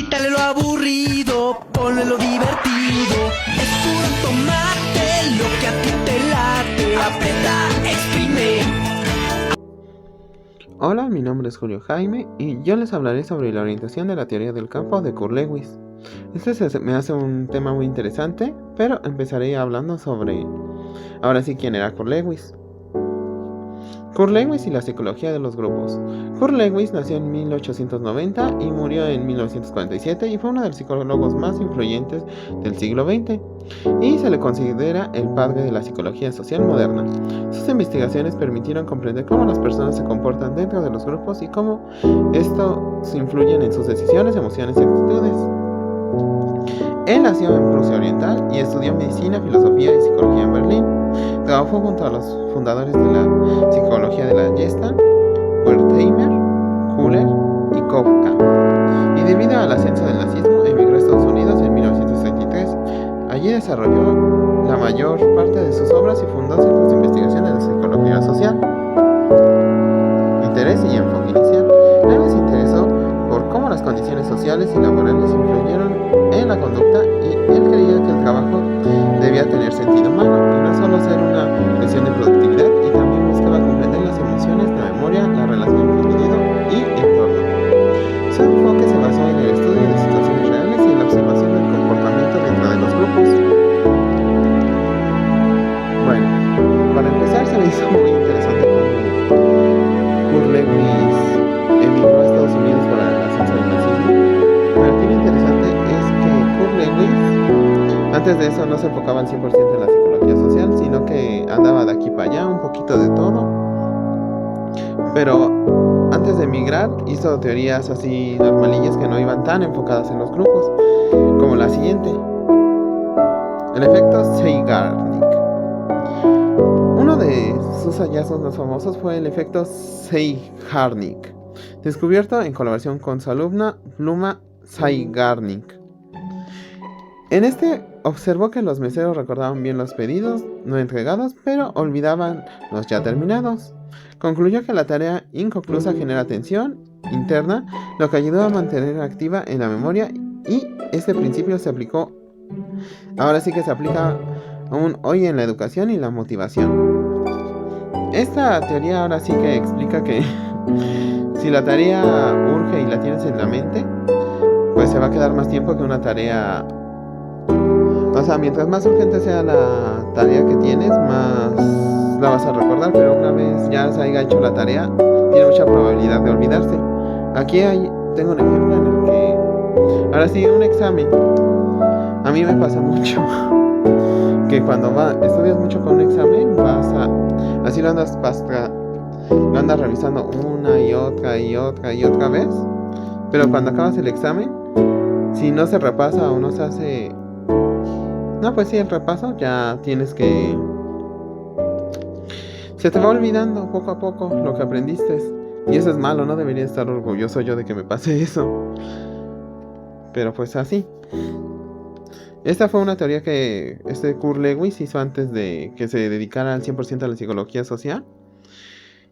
Quítale lo aburrido, ponle lo divertido. Es puro tomate, lo que a ti te late. Aprieta, exprime. Hola, mi nombre es Julio Jaime y yo les hablaré sobre la orientación de la teoría del campo de Kurt Lewis. Me hace un tema muy interesante, pero empezaré hablando sobre, ahora sí, quién era Kurt Lewis. Kurt Lewis y la psicología de los grupos. Kurt Lewis nació en 1890 y murió en 1947 y fue uno de los psicólogos más influyentes del siglo XX y se le considera el padre de la psicología social moderna. Sus investigaciones permitieron comprender cómo las personas se comportan dentro de los grupos y cómo estos influyen en sus decisiones, emociones y actitudes. Él nació en Prusia Oriental y estudió medicina, filosofía y psicología en Berlín. Trabajó junto a los fundadores de la psicología de la Gestalt, Wertheimer, Köhler y Kafka. Y debido al ascenso del nazismo, emigró a Estados Unidos en 1933. Allí desarrolló la mayor parte de sus obras y fundó centros de investigación en la psicología social. Interés y enfoque inicial. Lewis se interesó por cómo las condiciones sociales y laborales influyeron en la conducta y él creía que el trabajo debía tener sentido humano y no solo ser una cuestión de productividad, y también buscaba comprender las emociones, la memoria, la relación entre individuo y entorno. Su enfoque se basó en el estudio de situaciones reales y en la observación del comportamiento dentro de los grupos. Bueno, para empezar se me hizo muy interesante cómo Kurt Lewis emigró a Estados Unidos para el ascenso del nazismo. Pero aquí lo interesante es que Kurt Lewis, antes de eso, no se enfocaba al 100% en la psicología social, sino que andaba de aquí para allá, un poquito de todo. Pero antes de emigrar, hizo teorías así normalillas que no iban tan enfocadas en los grupos, como la siguiente: el efecto Zeigarnik. Uno de sus hallazgos más famosos fue el efecto Zeigarnik, descubierto en colaboración con su alumna Bluma Zeigarnik. En este observó que los meseros recordaban bien los pedidos no entregados, pero olvidaban los ya terminados. Concluyó que la tarea inconclusa genera tensión interna, lo que ayudó a mantener activa en la memoria, y este principio se aplicó, ahora sí que se aplica aún hoy en la educación y la motivación. Esta teoría ahora sí que explica que si la tarea urge y la tienes en la mente, pues se va a quedar más tiempo que una tarea. O sea, mientras más urgente sea la tarea que tienes, más la vas a recordar, pero una vez ya se haya hecho la tarea, tiene mucha probabilidad de olvidarse. Aquí tengo un ejemplo en el que, ahora sí, un examen. A mí me pasa mucho que cuando estudias mucho con un examen, así lo andas revisando una y otra vez, pero cuando acabas el examen, si no se repasa o no se hace, no, pues sí, el repaso, ya tienes que, se te va olvidando poco a poco lo que aprendiste, y eso es malo. No debería estar orgulloso yo de que me pase eso, pero pues así. Esta fue una teoría que Kurt Lewis hizo antes de que se dedicara al 100% a la psicología social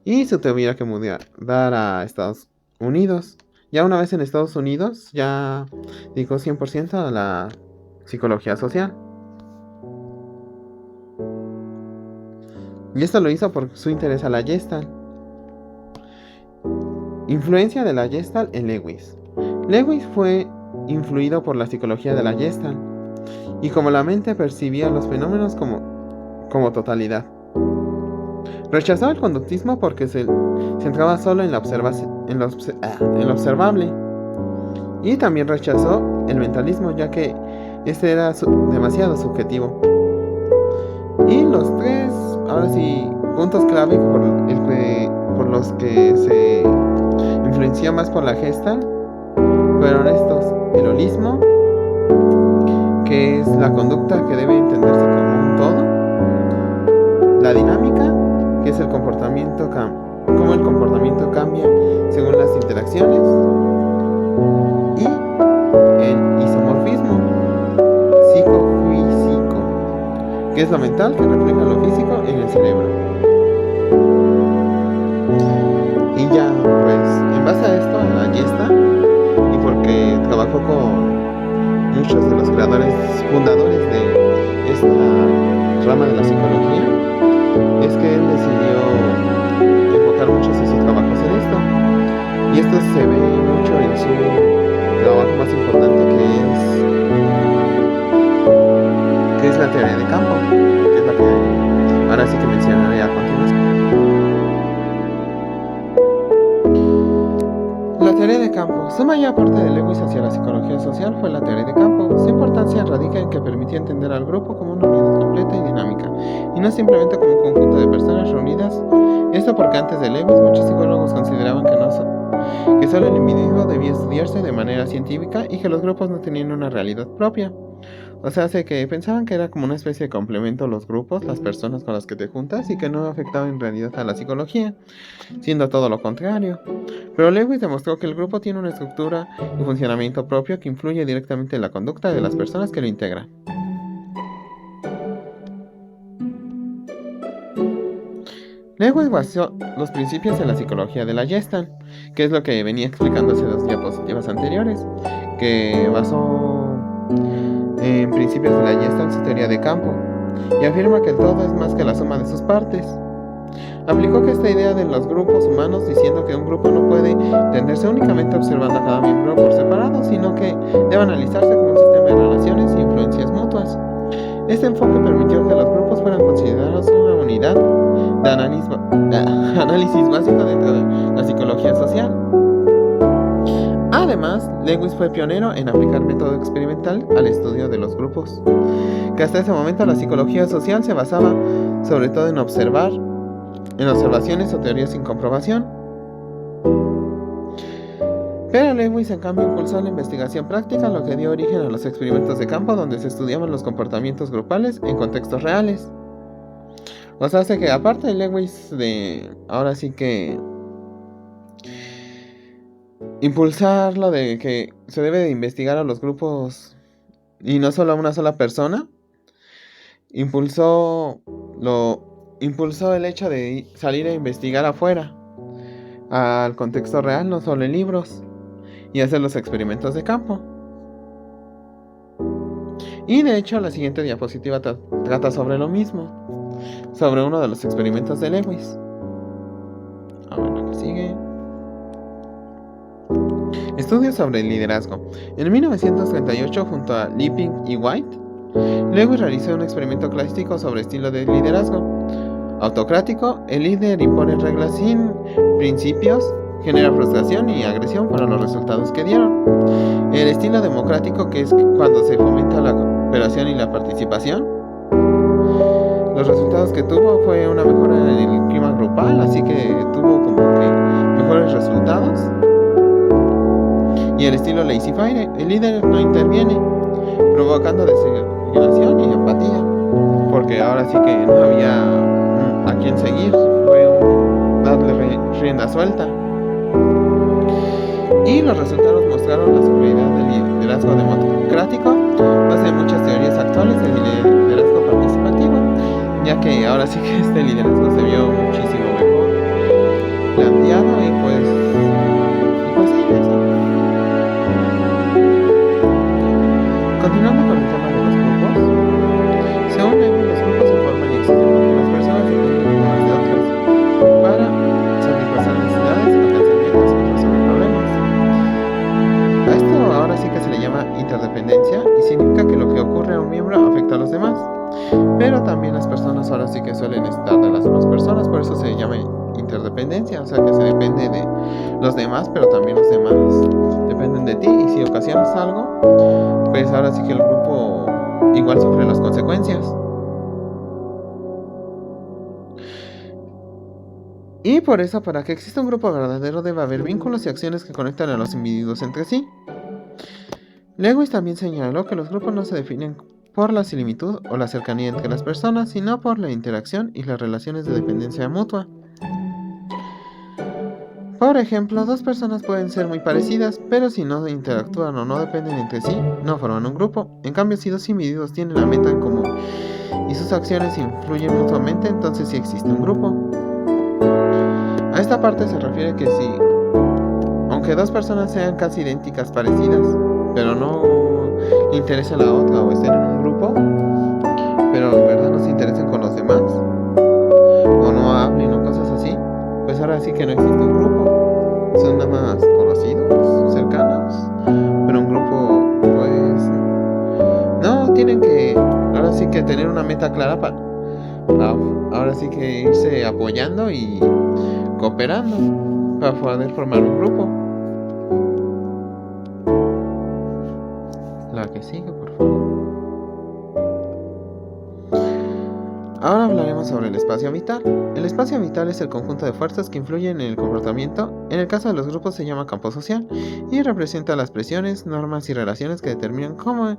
y se tuviera que mudar a Estados Unidos. Ya una vez en Estados Unidos, ya dedicó 100% a la psicología social. Y esto lo hizo por su interés a la Gestalt. Influencia de la Gestalt en Lewis. Lewis fue influido por la psicología de la Gestalt y como la mente percibía los fenómenos como totalidad. Rechazó el conductismo porque se centraba solo en lo observable, y también rechazó el mentalismo, ya que este era demasiado subjetivo. Y los tres, ahora sí, puntos clave por los que se influenció más por la Gestalt fueron estos: el holismo, que es la conducta que debe entenderse como un todo; la dinámica, que es el comportamiento, cómo el comportamiento cambia según las interacciones; y el isomorfismo psicofísico, que es lo mental que refleja lo físico en el cerebro. Y ya, pues, en base a esto, a la Gestalt, y porque que trabajó con muchos de los fundadores de esta rama de la psicología, es que él decidió enfocar muchos de sus trabajos en esto. Y esto se ve mucho en su trabajo más importante, que es la teoría de campo, que es la que ahora sí que mencionaré a continuación. La teoría de campo. Su mayor aporte de Lewis hacia la psicología social fue la teoría de campo. Su importancia radica en que permitía entender al grupo como una unidad completa y dinámica, y no simplemente como un conjunto de personas reunidas. Esto porque antes de Lewis muchos psicólogos consideraban que solo el individuo debía estudiarse de manera científica y que los grupos no tenían una realidad propia. O sea, que pensaban que era como una especie de complemento a los grupos, las personas con las que te juntas, y que no afectaba en realidad a la psicología, siendo todo lo contrario. Pero Lewis demostró que el grupo tiene una estructura y funcionamiento propio que influye directamente en la conducta de las personas que lo integran. Lewis basó los principios de la psicología de la Gestalt, que es lo que venía explicando hace 2 diapositivas anteriores, que basó en principios de la Gestalt su teoría de campo, y afirma que el todo es más que la suma de sus partes. Aplicó que esta idea de los grupos humanos, diciendo que un grupo no puede entenderse únicamente observando a cada miembro por separado, sino que debe analizarse como un sistema de relaciones e influencias mutuas. Este enfoque permitió que los grupos fueran considerados una unidad de análisis básico dentro de la psicología social. Además, Lewis fue pionero en aplicar método experimental al estudio de los grupos, que hasta ese momento la psicología social se basaba sobre todo en observaciones o teorías sin comprobación. Pero Lewis en cambio impulsó la investigación práctica, lo que dio origen a los experimentos de campo, donde se estudiaban los comportamientos grupales en contextos reales. O sea, que aparte de Lewis ahora sí que impulsar lo de que se debe de investigar a los grupos y no solo a una sola persona, impulsó el hecho de salir a investigar afuera, al contexto real, no solo en libros, y hacer los experimentos de campo. Y de hecho la siguiente diapositiva trata sobre lo mismo, sobre uno de los experimentos de Lewis. A ver lo que sigue. Estudios sobre el liderazgo. En 1938, junto a Lipping y White, Lewis realizó un experimento clásico sobre estilo de liderazgo. Autocrático, el líder impone reglas sin principios, genera frustración y agresión para los resultados que dieron. El estilo democrático, que es cuando se fomenta la cooperación y la participación. Los resultados que tuvo fue una mejora en el clima grupal, así que tuvo como que mejores resultados. Y el estilo laissez-faire, el líder no interviene, provocando designación y empatía, porque ahora sí que no había a quien seguir, fue darle rienda suelta. Y los resultados mostraron la superioridad del liderazgo democrático, base en muchas teorías actuales del liderazgo participativo, ya que ahora sí que este liderazgo se vio muchísimo mejor planteado y pues sí, eso. Continuando con el tema de los grupos, según Lewis, los grupos se forman y existen porque las personas dependen unas de otras para satisfacer necesidades, pensamientos y resolver problemas. A esto ahora sí que se le llama interdependencia y significa que lo que ocurre a un miembro afecta a los demás. Pero también las personas ahora sí que suelen estar de las demás personas, por eso se llama interdependencia, o sea que se depende de los demás, pero también los demás dependen de ti, y si ocasionas algo, pues ahora sí que el grupo igual sufre las consecuencias. Y por eso, para que exista un grupo verdadero, debe haber vínculos y acciones que conectan a los individuos entre sí. Lewis también señaló que los grupos no se definen por la similitud o la cercanía entre las personas, sino por la interacción y las relaciones de dependencia mutua. Por ejemplo, 2 personas pueden ser muy parecidas, pero si no interactúan o no dependen entre sí, no forman un grupo. En cambio, si 2 individuos tienen la meta en común y sus acciones influyen mutuamente, entonces sí existe un grupo. A esta parte se refiere que aunque dos personas sean casi idénticas, parecidas, pero no le interesa la otra o estén en un grupo, pero en verdad no se interesen con los demás, o no hablen o cosas así, pues ahora sí que no existe un grupo. Son nada más conocidos, cercanos, pero un grupo, pues, no, tienen que, ahora sí que tener una meta clara para ahora sí que irse apoyando y cooperando para poder formar un grupo. La que sigue, por favor. Ahora hablaremos sobre el espacio vital. El espacio vital es el conjunto de fuerzas que influyen en el comportamiento. En el caso de los grupos se llama campo social y representa las presiones, normas y relaciones que determinan cómo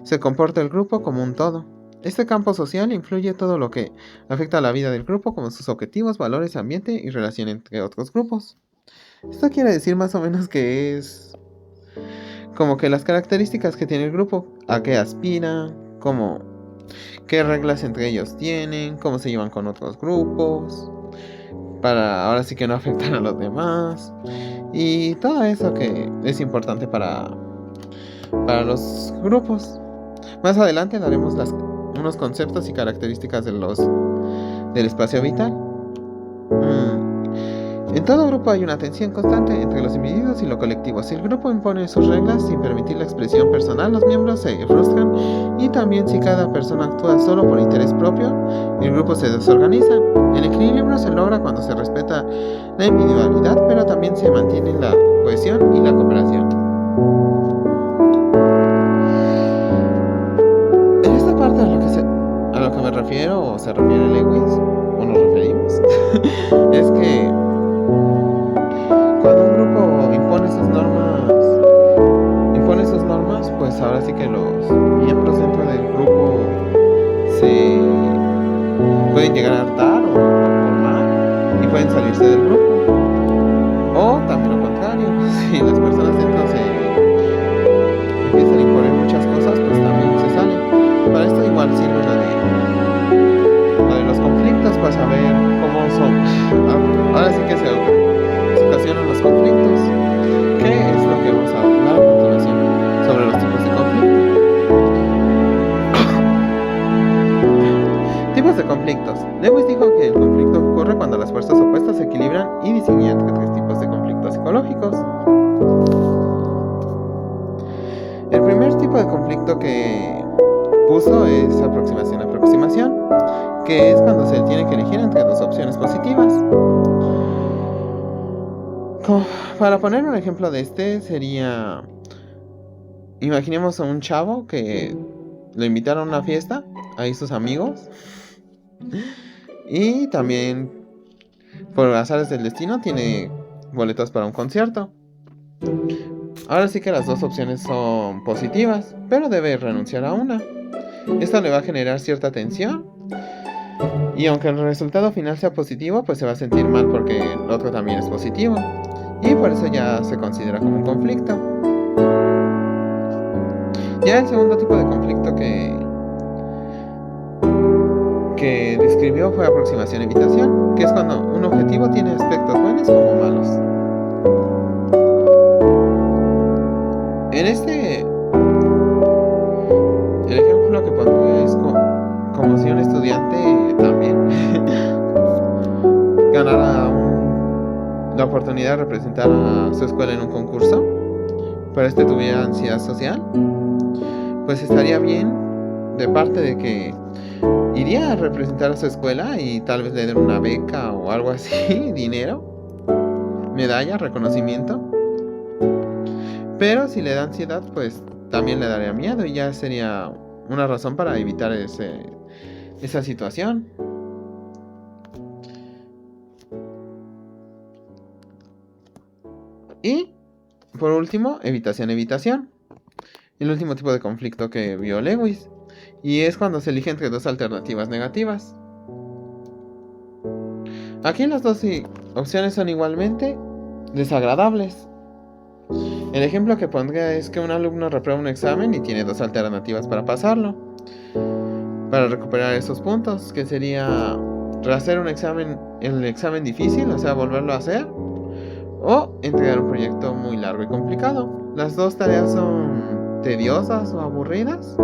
se comporta el grupo como un todo. Este campo social influye todo lo que afecta a la vida del grupo, como sus objetivos, valores, ambiente y relación entre otros grupos. Esto quiere decir más o menos que es como que las características que tiene el grupo, a qué aspira, qué reglas entre ellos tienen, cómo se llevan con otros grupos, para ahora sí que no afectar a los demás, y todo eso que es importante para los grupos. Más adelante daremos unos conceptos y características del espacio vital. En todo grupo hay una tensión constante entre los individuos y lo colectivo. Si el grupo impone sus reglas sin permitir la expresión personal, los miembros se frustran, y también si cada persona actúa solo por interés propio, el grupo se desorganiza. El equilibrio se logra cuando se respeta la individualidad, pero también se mantiene la cohesión y la cooperación. En esta parte a lo que me refiero, o se refiere Lewis, o nos referimos, es que cuando un grupo impone sus normas, pues ahora sí que los miembros dentro del grupo se pueden llegar a hartar o conformar y pueden salirse del grupo. O también lo contrario, si las personas dentro se empiezan a imponer muchas cosas, pues también se salen. Para esto igual sirve lo de los conflictos, para saber cómo son. Ahora sí que se ocasionan los conflictos. ¿Qué es lo que vamos a hablar a continuación sobre los tipos de conflicto? Tipos de conflictos. Lewis dijo que el conflicto ocurre cuando las fuerzas opuestas se equilibran, y distinguía entre tres tipos de conflictos psicológicos. El primer tipo de conflicto que puso es aproximación, que es cuando se tiene que elegir entre dos opciones positivas. Para poner un ejemplo de este sería, imaginemos a un chavo que lo invitaron a una fiesta, ahí sus amigos, y también por azares del destino tiene boletos para un concierto. Ahora sí que las dos opciones son positivas, pero debe renunciar a una. Esto le va a generar cierta tensión, y aunque el resultado final sea positivo, pues se va a sentir mal porque el otro también es positivo, y por eso ya se considera como un conflicto. Ya el segundo tipo de conflicto que describió fue aproximación-evitación, que es cuando un objetivo tiene aspectos buenos como malos. En el ejemplo que pondría es como si un estudiante también ganara la oportunidad de representar a su escuela en un concurso, pero tuviera ansiedad social. Pues estaría bien de parte de que iría a representar a su escuela y tal vez le den una beca o algo así, dinero, medalla, reconocimiento. Pero si le da ansiedad, pues también le daría miedo, y ya sería una razón para evitar esa situación. Y por último, evitación. El último tipo de conflicto que vio Lewis, y es cuando se elige entre dos alternativas negativas. Aquí las dos opciones son igualmente desagradables. El ejemplo que pondría es que un alumno reprueba un examen y tiene dos alternativas para pasarlo, para recuperar esos puntos, que sería rehacer el examen difícil, o sea, volverlo a hacer, o entregar un proyecto muy largo y complicado. Las dos tareas son tediosas o aburridas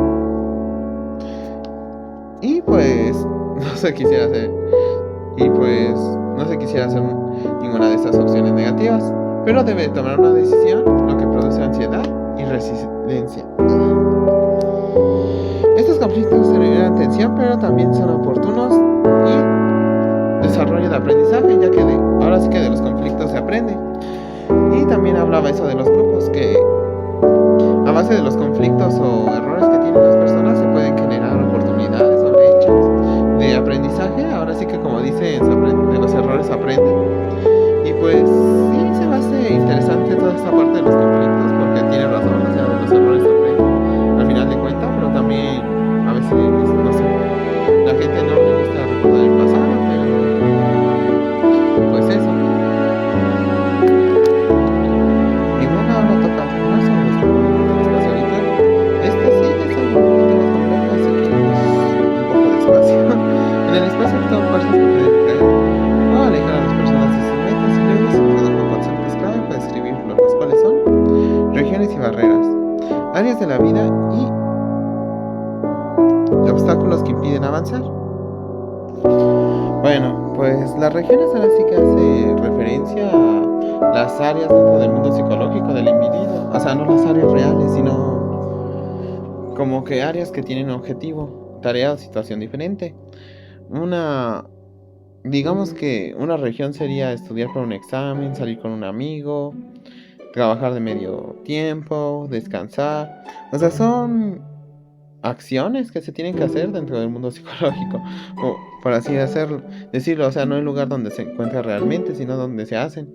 y pues no se quisiera hacer ninguna de estas opciones negativas, pero debe tomar una decisión, lo que produce ansiedad y resiliencia. Estos conflictos generan tensión, pero también son oportunos y desarrollo de aprendizaje, ya que ahora sí que de los conflictos se aprende. Y también hablaba eso de los grupos, que a base de los conflictos o errores que tienen las personas se pueden generar oportunidades o brechas de aprendizaje. Ahora sí que, como dicen, de los errores aprenden. Y pues sí, se me hace interesante toda esta parte de los conflictos, porque tiene razón, o sea, de los errores aprenden al final de cuentas, pero también a veces, no sé, la gente no le gusta recordar el pasado, pero pues eso. Y bueno, ahora toca hablar sobre los componentes del espacio vital. Este sí es algo un poquito más complejo, así que un poco despacio. En el espacio hay fuerzas que pueden caer o alejar a las personas de sus metas, y luego se introdujo conceptos clave para describirlos, los cuales son regiones y barreras, áreas de la vida y obstáculos que impiden avanzar. Bueno, pues las regiones ahora sí que hace referencia a las áreas dentro del mundo psicológico del individuo. O sea, no las áreas reales, sino como que áreas que tienen objetivo, tarea o situación diferente. Digamos que una región sería estudiar para un examen, salir con un amigo, trabajar de medio tiempo, descansar. O sea, son acciones que se tienen que hacer dentro del mundo psicológico, o por así decirlo, o sea, no el lugar donde se encuentra realmente, sino donde se hacen.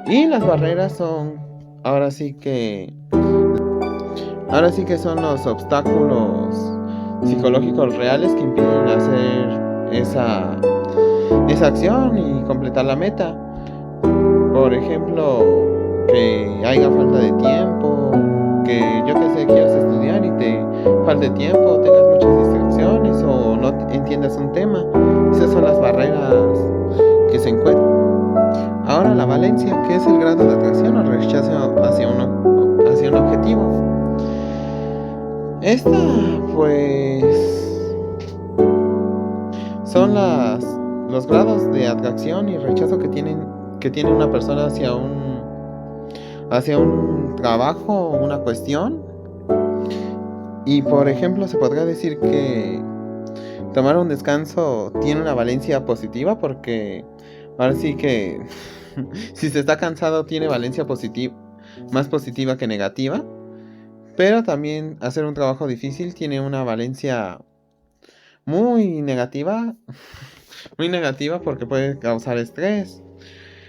Y las barreras son, ahora sí que son los obstáculos psicológicos reales que impiden hacer esa acción y completar la meta. Por ejemplo, que haya falta de tiempo, que yo que sé, quieras estudiar y te falte tiempo, tengas muchas distracciones o no entiendas un tema. Esas son las barreras que se encuentran. Ahora la valencia, que es el grado de atracción o rechazo hacia un objetivo. Esta pues son los grados de atracción y rechazo que tiene una persona hacia un trabajo o una cuestión. Y por ejemplo, se podría decir que tomar un descanso tiene una valencia positiva, porque ahora sí que si se está cansado tiene valencia más positiva que negativa. Pero también hacer un trabajo difícil tiene una valencia muy negativa porque puede causar estrés.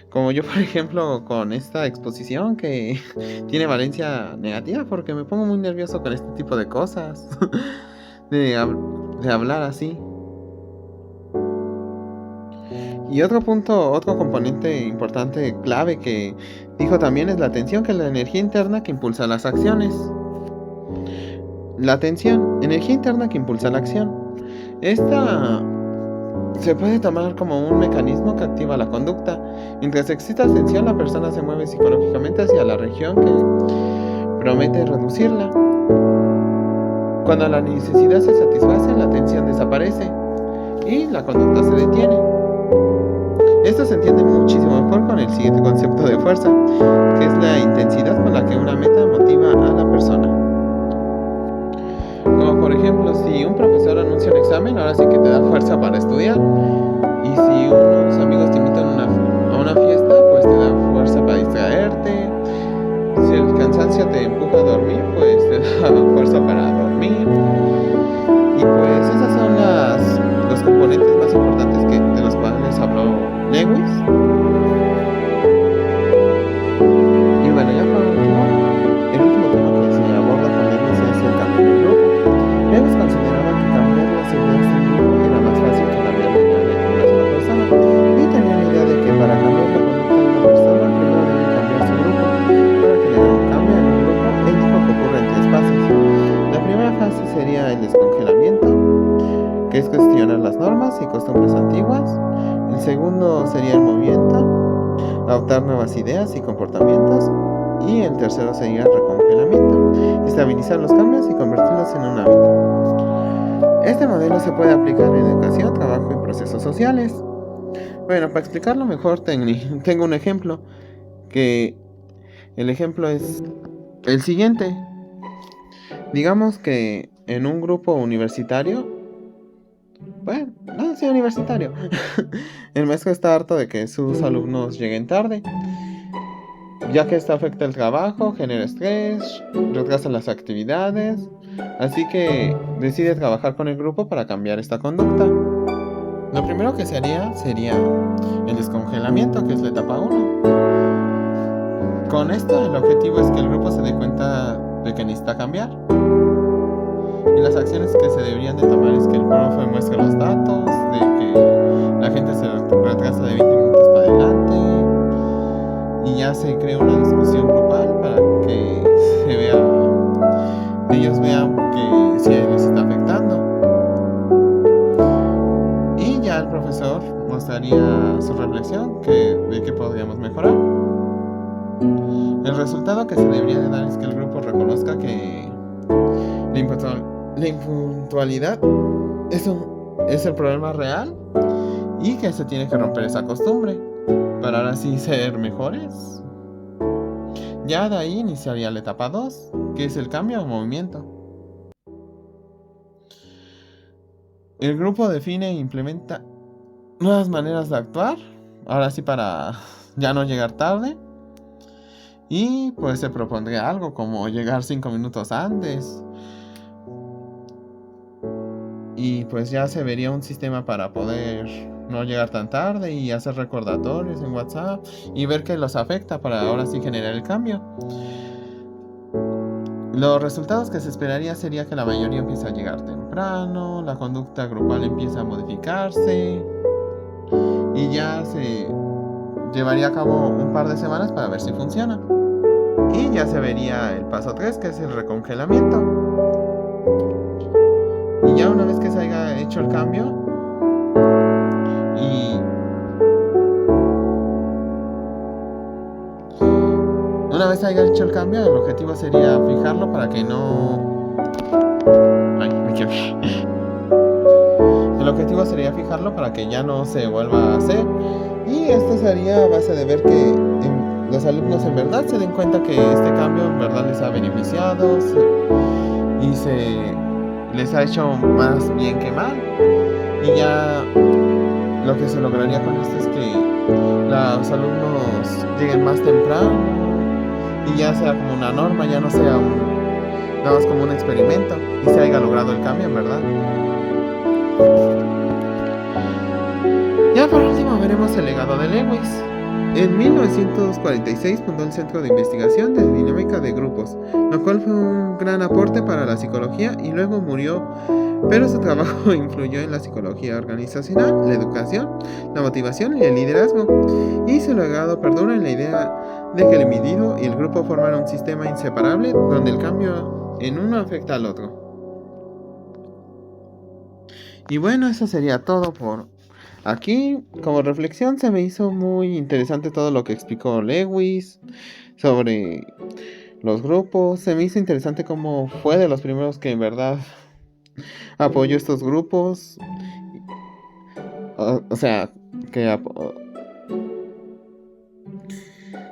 Como yo, por ejemplo, con esta exposición, que tiene valencia negativa porque me pongo muy nervioso con este tipo de cosas, de hablar así. Y otro componente importante, clave, que dijo también, es la atención, que es la energía interna que impulsa las acciones. La atención, energía interna que impulsa la acción. Esta se puede tomar como un mecanismo que activa la conducta. Mientras exista atención, la persona se mueve psicológicamente hacia la región que promete reducirla. Cuando la necesidad se satisface, la atención desaparece y la conducta se detiene. Esto se entiende muchísimo mejor con el siguiente concepto de fuerza, que es la intensidad con la que una meta motiva a la persona. Como por ejemplo, si un profesor anuncia un examen, ahora sí que te da fuerza para estudiar. Y si unos amigos te invitan a una fiesta, pues te da fuerza para distraerte. Si el cansancio te empuja a dormir, pues te da fuerza para dormir. Y pues esas son los componentes más importantes de los cuales habló Lewis. Y bueno, ya por último, el último tema que se aborda con Lewis es el cambio del grupo. Lewis consideraba que cambiar las ideas del grupo era más fácil que cambiar la idea de una sola persona, y tenía la idea de que para cambiar la conducta de una persona, primero debe cambiar su grupo. Para generar un cambio en un grupo, él dijo que ocurre en 3 fases. La primera fase sería el descongelamiento, que es cuestionar las normas y costumbres antiguas. El segundo sería el movimiento, adoptar nuevas ideas y comportamientos. Y el tercero sería el recongelamiento, estabilizar los cambios y convertirlos en un hábito. Este modelo se puede aplicar en educación, trabajo y procesos sociales. Bueno, para explicarlo mejor tengo un ejemplo, que el ejemplo es el siguiente. Digamos que en un grupo universitario, universitario, el maestro está harto de que sus alumnos lleguen tarde, ya que esto afecta el trabajo, genera estrés, retrasa las actividades, así que decide trabajar con el grupo para cambiar esta conducta. Lo primero que se haría sería el descongelamiento, que es la etapa 1. Con esto el objetivo es que el grupo se dé cuenta de que necesita cambiar. Y las acciones que se deberían de tomar es que el profe muestre los datos, de que la gente se retrasa de 20 minutos para adelante, y ya se crea una discusión grupal para que ellos vean que sí les está afectando. Y ya el profesor mostraría su reflexión de qué podríamos mejorar. El resultado que se debería de dar es que el grupo reconozca que la impuntualidad es el problema real y que se tiene que romper esa costumbre para ahora sí ser mejores. Ya de ahí iniciaría la etapa 2, que es el cambio o movimiento. El grupo define e implementa nuevas maneras de actuar, ahora sí para ya no llegar tarde. Y pues se propondría algo como llegar 5 minutos antes. Y pues ya se vería un sistema para poder no llegar tan tarde y hacer recordatorios en WhatsApp y ver qué los afecta para ahora sí generar el cambio. Los resultados que se esperaría sería que la mayoría empieza a llegar temprano, la conducta grupal empieza a modificarse y ya se llevaría a cabo un par de semanas para ver si funciona. Y ya se vería el paso 3, que es el recongelamiento. Y ya una vez que se haya hecho el cambio el objetivo sería fijarlo para que no... El objetivo sería fijarlo para que ya no se vuelva a hacer. Y esto sería a base de ver que los alumnos en verdad se den cuenta que este cambio en verdad les ha beneficiado y les ha hecho más bien que mal. Y ya lo que se lograría con esto es que los alumnos lleguen más temprano y ya sea como una norma, ya no sea nada más como un experimento y se haya logrado el cambio en verdad. Ya por último veremos el legado de Lewis. En 1946 fundó el Centro de Investigación de Dinámica de Grupos, lo cual fue un gran aporte para la psicología, y luego murió, pero su trabajo influyó en la psicología organizacional, la educación, la motivación y el liderazgo, y su legado perdura en la idea de que el individuo y el grupo forman un sistema inseparable donde el cambio en uno afecta al otro. Y bueno, eso sería todo por aquí. Como reflexión, se me hizo muy interesante todo lo que explicó Lewis sobre los grupos. Se me hizo interesante cómo fue de los primeros que en verdad apoyó estos grupos.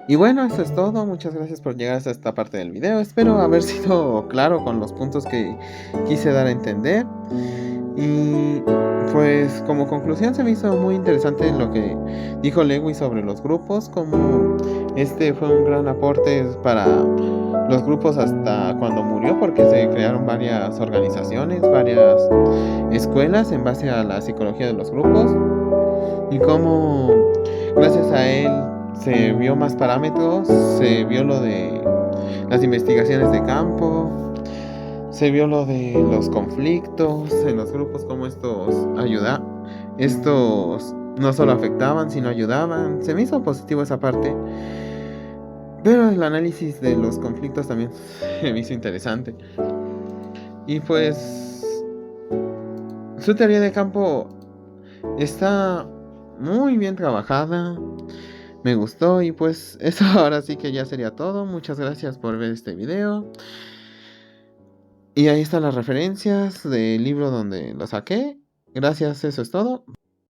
Y bueno, eso es todo. Muchas gracias por llegar hasta esta parte del video. Espero haber sido claro con los puntos que quise dar a entender. Y pues como conclusión se me hizo muy interesante lo que dijo Lewis sobre los grupos, como este fue un gran aporte para los grupos hasta cuando murió, porque se crearon varias organizaciones, varias escuelas en base a la psicología de los grupos, y como gracias a él se vio más parámetros, se vio lo de las investigaciones de campo, se vio lo de los conflictos en los grupos, cómo estos no solo afectaban, sino ayudaban. Se me hizo positivo esa parte, pero el análisis de los conflictos también se me hizo interesante. Y pues su teoría de campo está muy bien trabajada. me gustó y pues eso ahora sí que ya sería todo. Muchas gracias por ver este video. Y ahí están las referencias del libro donde lo saqué. Gracias, eso es todo.